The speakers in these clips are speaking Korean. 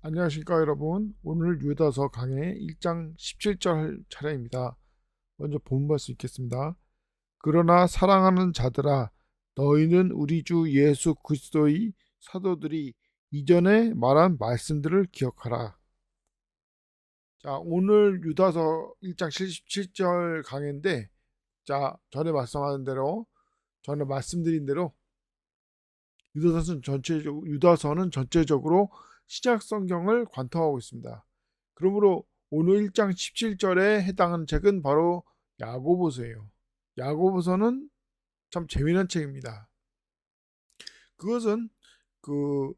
안녕하십니까 여러분. 오늘 유다서 강해 1장 17절 할 차례입니다. 먼저 본 말씀 읽겠습니다. 그러나 사랑하는 자들아, 너희는 우리 주 예수 그리스도의 사도들이 이전에 말한 말씀들을 기억하라. 자, 오늘 유다서 1장 17절 강해인데, 자, 전에 말씀드린 대로 유다서는 전체적으로 신약 성경을 관통하고 있습니다. 그러므로 오늘 1장 17절에 해당하는 책은 바로 야고보서예요. 야고보서는 참 재미난 책입니다. 그것은 그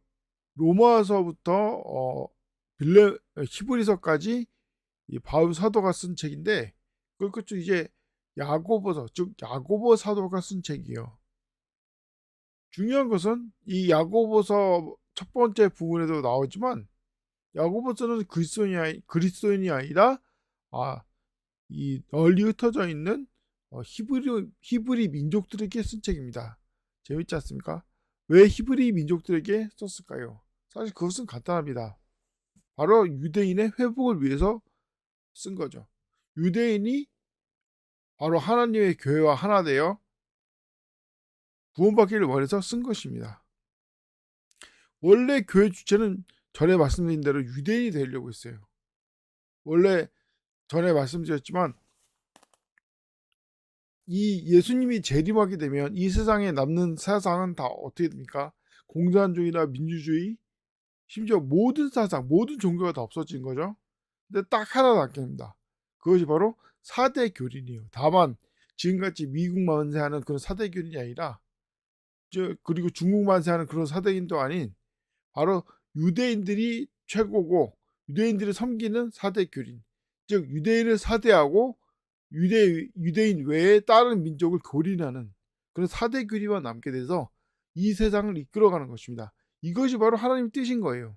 로마서부터 히브리서까지 이 바울 사도가 쓴 책인데, 그걸 끝으로 이제 야고보서, 즉 야고보 사도가 쓴 책이에요. 중요한 것은 이 야고보서 첫 번째 부분에도 나오지만, 야고보서는 그리스도인이 아니라 이 널리 흩어져 있는 히브리 민족들에게 쓴 책입니다. 재밌지 않습니까? 왜 히브리 민족들에게 썼을까요? 사실 그것은 간단합니다. 바로 유대인의 회복을 위해서 쓴 거죠. 유대인이 바로 하나님의 교회와 하나 되어 구원받기를 원해서 쓴 것입니다. 원래 교회 주체는 전에 말씀드린 대로 유대인이 되려고 했어요. 원래 전에 말씀드렸지만 이 예수님이 재림하게 되면 이 세상에 남는 사상은 다 어떻게 됩니까? 공산주의나 민주주의, 심지어 모든 사상, 모든 종교가 다 없어진 거죠. 근데 딱 하나 남게 됩니다. 그것이 바로 4대 교린이에요. 다만 지금같이 미국 만세하는 그런 4대 교린이 아니라, 그리고 중국 만세하는 그런 4대인도 아닌, 바로 유대인들이 최고고 유대인들을 섬기는 4대 교린, 즉 유대인을 4대하고 유대인 외에 다른 민족을 교린하는 그런 4대 교리만 남게 돼서 이 세상을 이끌어가는 것입니다. 이것이 바로 하나님의 뜻인 거예요.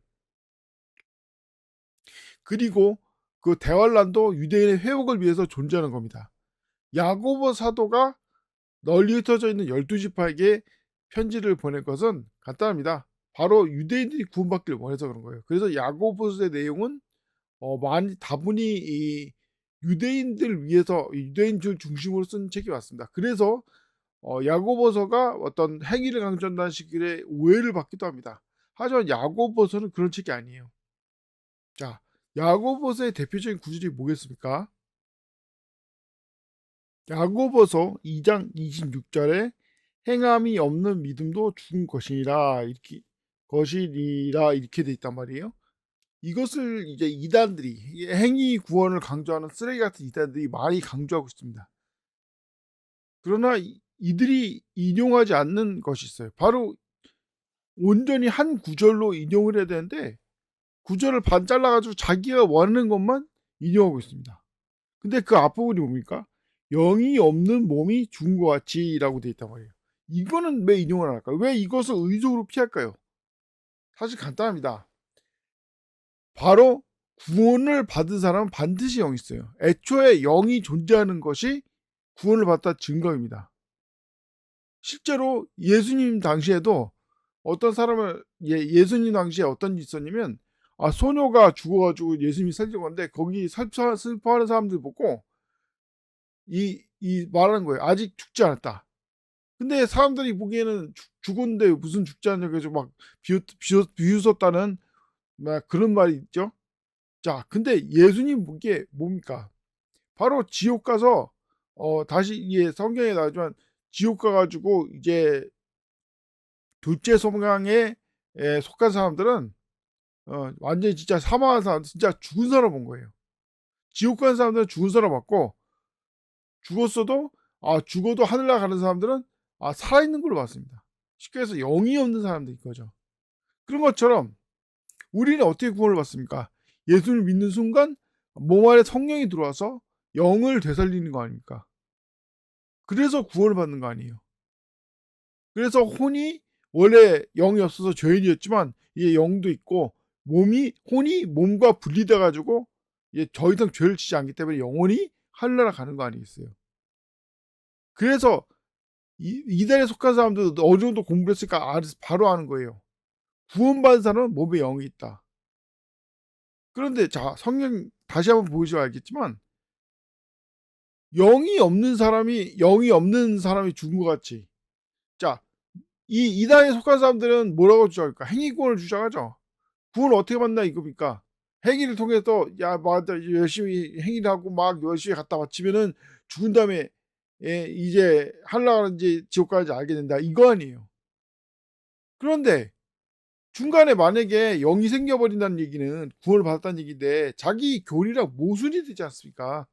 그리고 그 대환란도 유대인의 회복을 위해서 존재하는 겁니다. 야고보 사도가 널리 흩어져 있는 12지파에게 편지를 보낸 것은 간단합니다. 바로 유대인들이 구원받기를 원해서 그런 거예요. 그래서 야고보서의 내용은 다분히 이 유대인들 위해서 유대인들 중심으로 쓴 책이 맞습니다. 그래서 야고보서가 어떤 행위를 강조한다는 식의 오해를 받기도 합니다. 하지만 야고보서는 그런 책이 아니에요. 자, 야고보서의 대표적인 구절이 뭐겠습니까? 야고보서 2장 26절에 행함이 없는 믿음도 죽은 것이니라 이렇게 돼 있단 말이에요. 이것을 이제 이단들이 행위 구원을 강조하는 쓰레기 같은 이단들이 많이 강조하고 있습니다. 그러나 이들이 인용하지 않는 것이 있어요. 바로 온전히 한 구절로 인용을 해야 되는데 구절을 반 잘라가지고 자기가 원하는 것만 인용하고 있습니다. 근데 그 앞부분이 뭡니까? 영이 없는 몸이 죽은 것 같이라고 되어 있단 말이에요. 이거는 왜 인용을 안 할까요? 왜 이것을 의도로 피할까요? 사실 간단합니다. 바로 구원을 받은 사람은 반드시 영이 있어요. 애초에 영이 존재하는 것이 구원을 받았다 증거입니다. 실제로 예수님 당시에도 어떤 사람을 예수님 당시에 어떤 일이 있었냐면 소녀가 죽어가지고 예수님이 살려고 하는데 거기 슬퍼하는 사람들 보고 이 말하는 거예요. 아직 죽지 않았다. 근데 사람들이 보기에는 죽었는데 무슨 죽지 않냐고 해서 막 비웃었다는 막 그런 말이 있죠. 자, 근데 예수님 보기에 뭡니까? 바로 지옥 가서 다시 이게 성경에 나오지만 지옥 가가지고 이제 둘째 소망에 속한 사람들은 완전히 진짜 사망한 사람, 진짜 죽은 사람 본 거예요. 지옥 간 사람들은 죽은 사람 봤고 죽었어도 죽어도 하늘나라 가는 사람들은 살아있는 걸로 봤습니다. 쉽게 해서 영이 없는 사람들인 거죠. 그런 것처럼 우리는 어떻게 구원을 받습니까? 예수를 믿는 순간 몸 안에 성령이 들어와서 영을 되살리는 거 아닙니까? 그래서 구원을 받는 거 아니에요. 그래서 혼이 원래 영이 없어서 죄인이었지만 이제 영도 있고 혼이 몸과 분리돼 가지고 이제 더 이상 죄를 지지 않기 때문에 영원히 하늘나라 가는 거 아니겠어요? 그래서 이단에 속한 사람들도 어느 정도 공부를 했으니까 바로 아는 거예요. 구원받은 사람은 몸에 영이 있다. 그런데 자, 성경 다시 한번 보시면 알겠지만 영이 없는 사람이 죽은 것 같이. 자, 이 이단에 속한 사람들은 뭐라고 주장할까? 행위구원을 주장하죠. 구원을 어떻게 받나 이겁니까? 행위를 통해서 야 맞아 열심히 행위를 하고 막 열심히 갖다 바치면은 죽은 다음에 이제 하늘나라 가는지 지옥 가는지 알게 된다 이거 아니에요. 그런데 중간에 만약에 영이 생겨버린다는 얘기는 구원을 받았다는 얘기인데 자기 교리랑 모순이 되지 않습니까?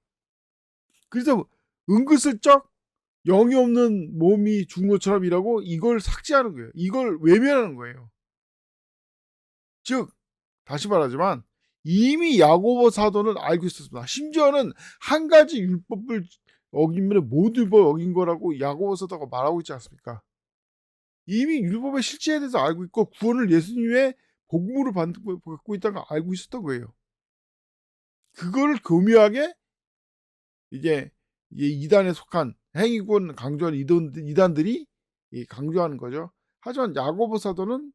그래서 은근슬쩍 영이 없는 몸이 죽은 것처럼 일하고 이걸 삭제하는 거예요. 이걸 외면하는 거예요. 즉 다시 말하지만 이미 야고보 사도는 알고 있었습니다. 심지어는 한 가지 율법을 어기면 모두 율법을 어긴 거라고 야고보 사도가 말하고 있지 않습니까? 이미 율법의 실체에 대해서 알고 있고 구원을 예수님의 복음으로 받고 있다는 걸 알고 있었던 거예요. 그거를 교묘하게 이제 이단에 속한 행위구원 강조하는 이단들이 강조하는 거죠. 하지만 야고보 사도는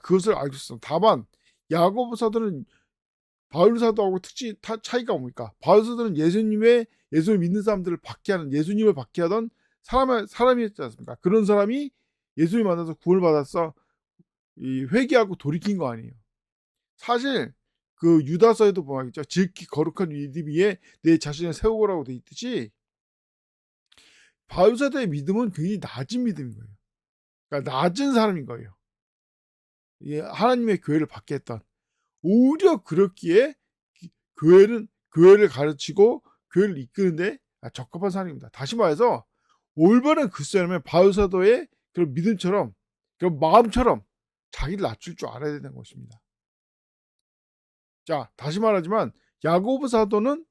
그것을 알고 있었습니다. 다만 야고보 사도는 바울 사도하고 차이가 뭡니까? 바울 사도는 예수님을 믿는 사람들을 박해하는 예수님을 박해하던 사람이었지 않습니까? 그런 사람이 예수님 만나서 구원을 받았어 회개하고 돌이킨 거 아니에요. 사실 그 유다서에도 보면있죠. 지극히 거룩한 믿음 위에 내 자신을 세우고라고 돼 있듯이 바울 사도의 믿음은 굉장히 낮은 믿음인 거예요. 그러니까 낮은 사람인 거예요. 하나님의 교회를 박해했던 오히려 그렇기에 교회를 가르치고 교회를 이끄는데 적합한 사람입니다. 다시 말해서 올바른 그리스도라면 바울 사도의 그런 믿음처럼 그런 마음처럼 자기를 낮출 줄 알아야 되는 것입니다. 자, 다시 말하지만 야고보 사도는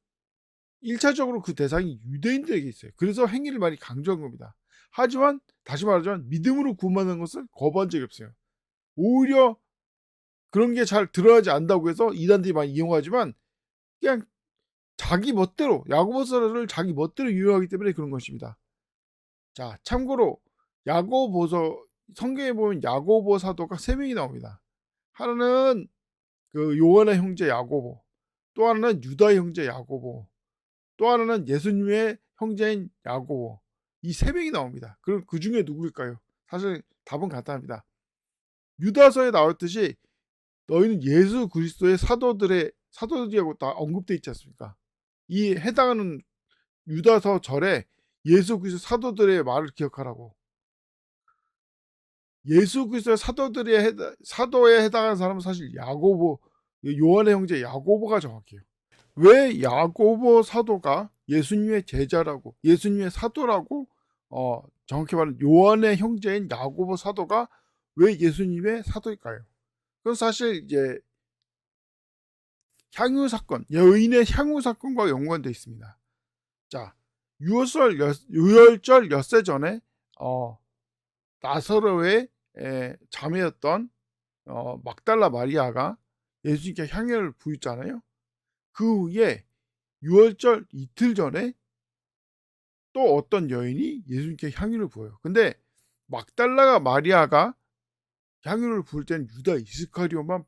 1차적으로 그 대상이 유대인들에게 있어요. 그래서 행위를 많이 강조한 겁니다. 하지만 다시 말하자면 믿음으로 구원받는 것을 거부한 적이 없어요. 오히려 그런 게 잘 드러나지 않는다고 해서 이단들이 많이 이용하지만 그냥 자기 멋대로 야고보서를 자기 멋대로 유효하기 때문에 그런 것입니다. 자, 참고로 야고보서 성경에 보면 야고보 사도가 3명이 나옵니다. 하나는 그 요한의 형제 야고보, 또 하나는 유다의 형제 야고보, 또 하나는 예수님의 형제인 야고보. 이 3명이 나옵니다. 그럼 그 중에 누구일까요? 사실 답은 간단합니다. 유다서에 나왔듯이 너희는 예수 그리스도의 사도들이라고 다 언급되어 있지 않습니까? 이 해당하는 유다서 절에 예수 그리스도 사도들의 말을 기억하라고. 예수 그리스도의 사도에 해당하는 사람은 사실 야고보, 요한의 형제 야고보가 정확해요. 왜 야고보 사도가 예수님의 제자라고, 예수님의 사도라고, 정확히 말하면 요한의 형제인 야고보 사도가 왜 예수님의 사도일까요? 그건 사실 이제 향유 사건, 여인의 향유 사건과 연관되어 있습니다. 자, 유월절 엿새 전에 나사로의 자매였던 막달라 마리아가 예수님께 향유를 부었잖아요. 그 후에 유월절 이틀 전에 또 어떤 여인이 예수님께 향유를 부어요. 근데 막달라 마리아가 향유를 부을 때는 유다 이스카리온만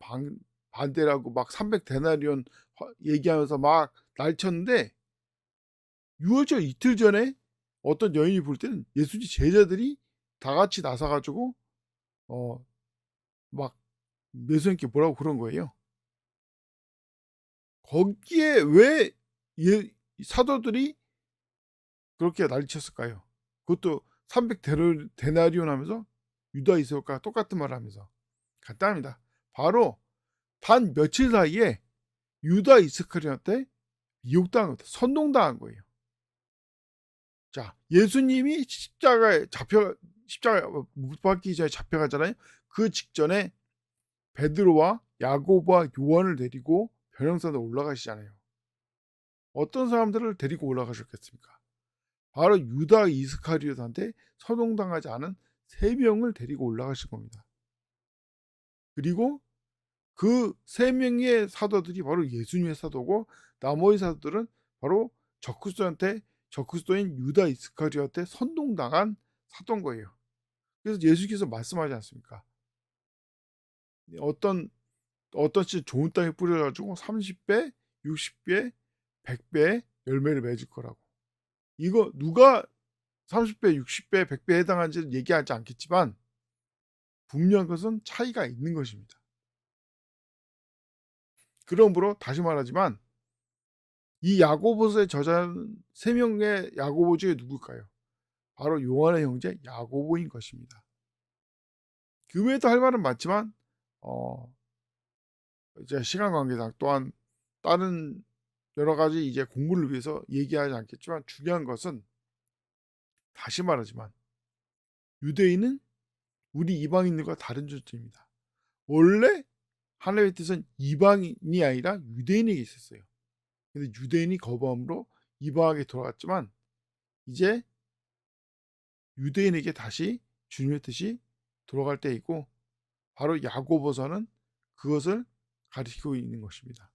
반대라고 막 300데나리온 얘기하면서 막 날쳤는데 유월절 이틀 전에 어떤 여인이 부을 때는 예수님 제자들이 다 같이 나서가지고 막 예수님께 뭐라고 그런 거예요. 거기에 왜 사도들이 그렇게 난리쳤을까요? 그것도 300데나리온 하면서 유다 이스라엘과 똑같은 말 하면서 간단합니다. 바로 단 며칠 사이에 유다 이스카리온한테 미혹당한 거예요. 선동당한 거예요. 자, 예수님이 십자가에 못 박기 전에 잡혀가잖아요. 그 직전에 베드로와 야고보와 요한을 데리고 변형산에 올라가시잖아요. 어떤 사람들을 데리고 올라가셨겠습니까? 바로 유다 이스카리ot한테 선동당하지 않은 3명을 데리고 올라가신 겁니다. 그리고 그 3명의 사도들이 바로 예수님의 사도고 나머지 사도들은 바로 적그리스도인 유다 이스카리ot한테 선동당한 사도인 거예요. 그래서 예수께서 말씀하지 않습니까? 어떤 어떤 씨 좋은 땅에 뿌려가지고 30배, 60배, 100배 열매를 맺을 거라고. 이거 누가 30배, 60배, 100배에 해당하는지는 얘기하지 않겠지만 분명한 것은 차이가 있는 것입니다. 그러므로 다시 말하지만 이 야고보서의 저자는 3명의 야고보 중에 누굴까요? 바로 요한의 형제 야고보인 것입니다. 그 외에도 할 말은 많지만 이제 시간 관계상 또한 다른 여러 가지 이제 공부를 위해서 얘기하지 않겠지만 중요한 것은 다시 말하지만 유대인은 우리 이방인들과 다른 존재입니다. 원래 하나님의 뜻은 이방인이 아니라 유대인에게 있었어요. 근데 유대인이 거부함으로 이방에게 돌아갔지만 이제 유대인에게 다시 주님의 뜻이 돌아갈 때이고 바로 야고보서는 그것을 가리키고 있는 것입니다.